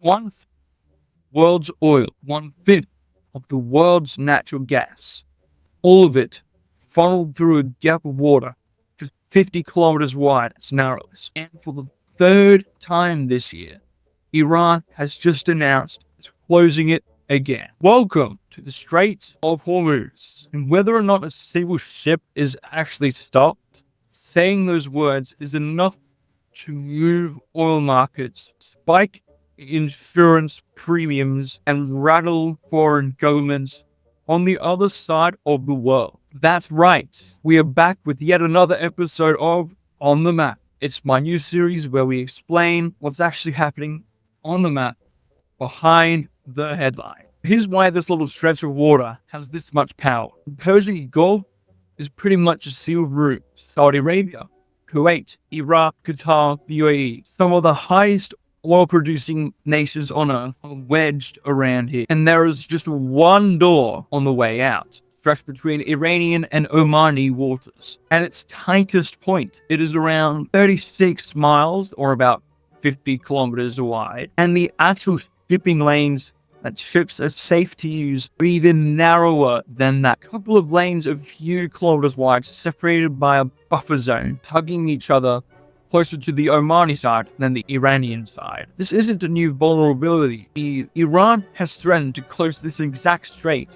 one-fifth world's oil, one-fifth of the world's natural gas. All of it funneled through a gap of water just 50 kilometers wide at its narrowest. And for the third time this year, Iran has just announced it's closing it again. Welcome to the Strait of Hormuz. And whether or not a single ship is actually stopped, saying those words is enough to move oil markets, spike insurance premiums, and rattle foreign governments on the other side of the world. That's right. We are back with yet another episode of On the Map. It's my new series where we explain what's actually happening on the map behind the headline. Here's why this little stretch of water has this much power. The Persian Gulf is pretty much a sealed route. Saudi Arabia, Kuwait, Iraq, Qatar, the UAE, some of the highest oil-producing nations on Earth are wedged around here. And there is just one door on the way out, stretched between Iranian and Omani waters. At its tightest point, it is around 36 miles, or about 50 kilometers wide. And the actual shipping lanes that ships are safe to use are even narrower than that. A couple of lanes a few kilometers wide, separated by a buffer zone, tugging each other closer to the Omani side than the Iranian side. This isn't a new vulnerability. Iran has threatened to close this exact strait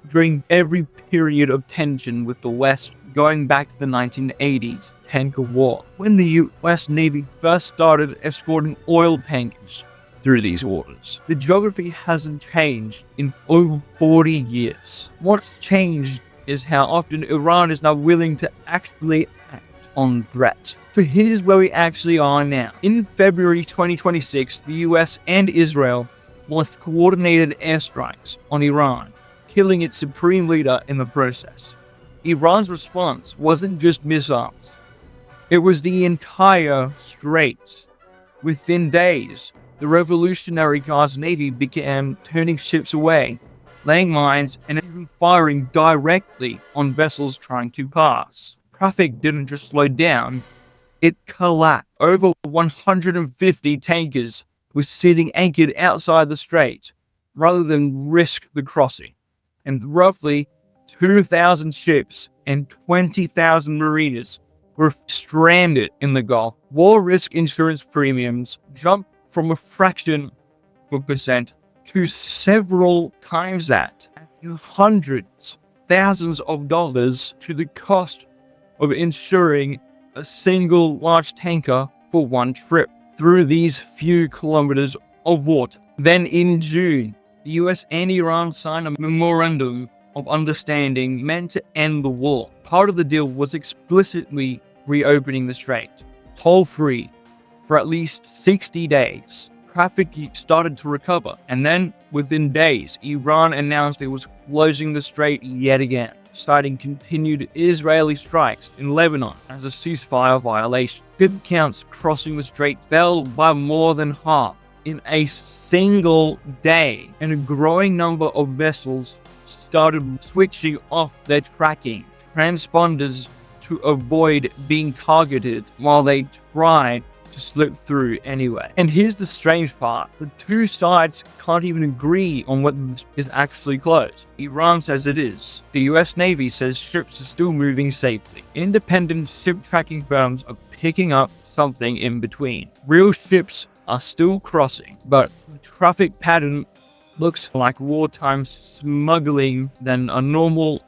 during every period of tension with the West, going back to the 1980s tanker war, when the US Navy first started escorting oil tankers through these waters. The geography hasn't changed in over 40 years. What's changed is how often Iran is now willing to actually act on threat. So here's where we actually are now. In February 2026, the US and Israel launched coordinated airstrikes on Iran, killing its supreme leader in the process. Iran's response wasn't just missiles. It was the entire strait. Within days, the Revolutionary Guard's Navy began turning ships away, laying mines, and even firing directly on vessels trying to pass. Traffic didn't just slow down, it collapsed. Over 150 tankers were sitting anchored outside the strait rather than risk the crossing. And roughly 2,000 ships and 20,000 mariners were stranded in the Gulf. War risk insurance premiums jumped from a fraction of a percent to several times that, adding hundreds, thousands of dollars to the cost of insuring a single large tanker for one trip through these few kilometers of water. Then in June, the US and Iran signed a memorandum of understanding meant to end the war. Part of the deal was explicitly reopening the strait, toll-free, for at least 60 days. Traffic started to recover, and then within days, Iran announced it was closing the strait yet again, citing continued Israeli strikes in Lebanon as a ceasefire violation. Ship counts crossing the strait fell by more than half in a single day, and a growing number of vessels started switching off their tracking transponders to avoid being targeted while they tried to slip through anyway. And here's the strange part. The two sides can't even agree on whether this is actually closed. Iran says it is. The US Navy says ships are still moving safely. Independent ship tracking firms are picking up something in between. Real ships are still crossing, but the traffic pattern looks like wartime smuggling than a normal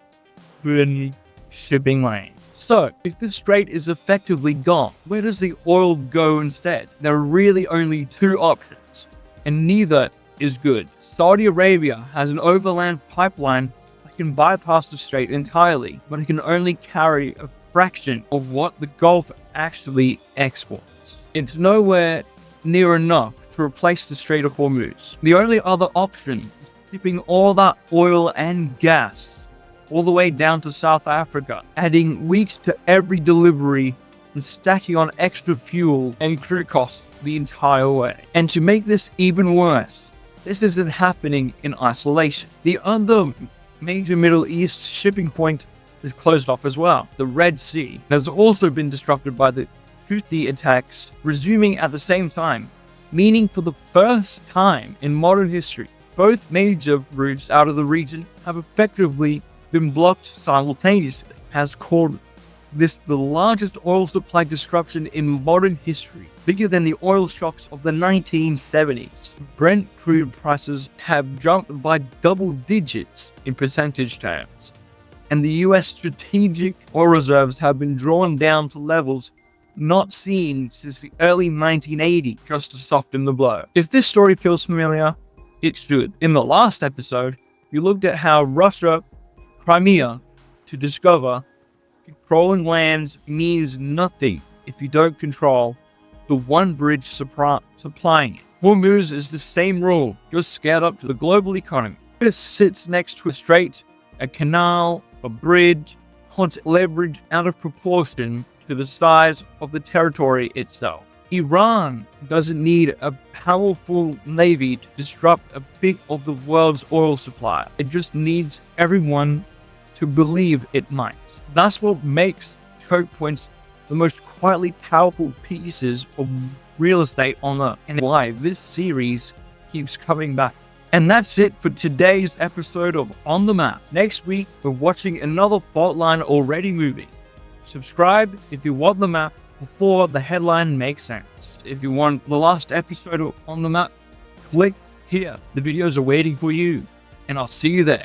shipping lane. So, if the strait is effectively gone, where does the oil go instead? There are really only two options, and neither is good. Saudi Arabia has an overland pipeline that can bypass the strait entirely, but it can only carry a fraction of what the Gulf actually exports. It's nowhere near enough to replace the Strait of Hormuz. The only other option is shipping all that oil and gas all the way down to South Africa, adding weeks to every delivery and stacking on extra fuel and crew costs the entire way. And to make this even worse, this isn't happening in isolation. The other major Middle East shipping point is closed off as well. The Red Sea has also been disrupted by the Houthi attacks, resuming at the same time, meaning for the first time in modern history, both major routes out of the region have effectively been blocked simultaneously, has called this the largest oil supply disruption in modern history, bigger than the oil shocks of the 1970s. Brent crude prices have jumped by double digits in percentage terms, and the US strategic oil reserves have been drawn down to levels not seen since the early 1980s, just to soften the blow. If this story feels familiar, it should. In the last episode, we looked at how Russia, Crimea, to discover controlling lands means nothing if you don't control the one bridge supplying it. Hormuz is the same rule, just scaled up to the global economy. It sits next to a strait, a canal, a bridge, leverage out of proportion to the size of the territory itself. Iran doesn't need a powerful navy to disrupt a bit of the world's oil supply. It just needs everyone to believe it might. That's what makes choke points the most quietly powerful pieces of real estate on Earth, and why this series keeps coming back. And that's it for today's episode of On the Map. Next week, we're watching another fault line already moving. Subscribe if you want the map before the headline makes sense. If you want the last episode of On the Map, click here. The videos are waiting for you, and I'll see you there.